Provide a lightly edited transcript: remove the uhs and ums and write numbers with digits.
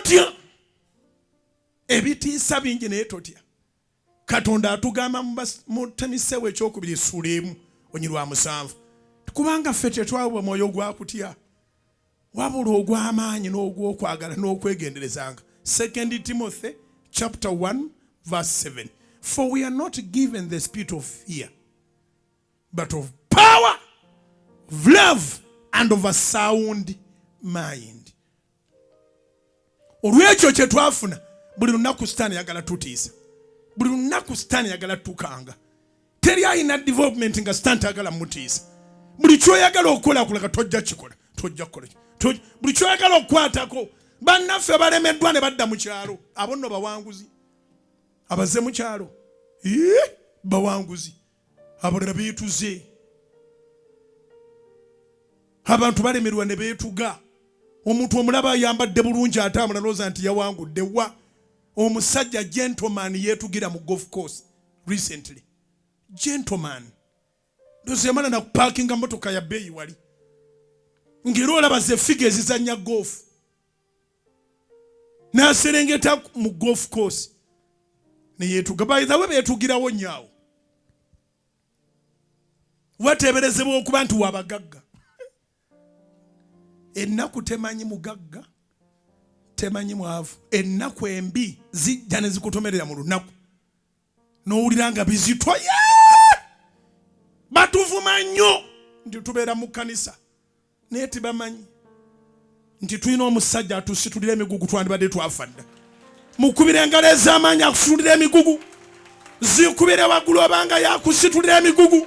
Totya ebitiisa bingi naye totya. Katonda atugamba mu Temiseewo ekyokubiri essuula emu onyirwa 7 kubanga ffe tetwawubwa mwoyo gwa kutya wabula ogw'amaanyi n'ogw'okwagala n'okwegenderezanga. 2 Timothy chapter 1 verse 7. For we are not given the spirit of fear, but of power, of love, and of a sound mind. Olw'ekyo kye twafuna buli lunaku sitaani yagala tutiisa, buli lunaku sitaani yagala tukanga. Teri alina development nga sitaani tayagala mutiisa. Buli kyoyagala okukola kulaga tojja kikola, tojja kukola. Buli kyoyagala okukwatako bannaffe balemeddwa ne badda mu kyalo. Abo nno bawanguzi abaze mu kyalo bawanguzi abalala beetuze. Abantu balemerwa ne beetuga. Omuntu omulaba ayambadde bulungi atambula n'oza nti yawangudde wa. Omusajja gentleman yeetugira mu golf course recently. Gentleman ndoze yamala na parkinga motoka ya beeyi wali ngero olaba ze figures zizanya golf n'aserengeta mu golf course ne yeetuga. By the way beetugirawo nyaawo wateeberezebwa okuba nti wabagagga. Ennaku temanyi mugagga, temanyi mwavu. Ennaku embi zijja ne zikutomerera mu lunaku n'owulira nga bizitwa batuvuma nnyo nti tubeera mu kkanisa naye tibamanyi nti tulina omusajja atusitulira emigugu twandibadde twafa dda. Mukubire engalo ez'amaanyi akusitulira emigugu, zikubire waggulu obanga yakusitulira emigugu.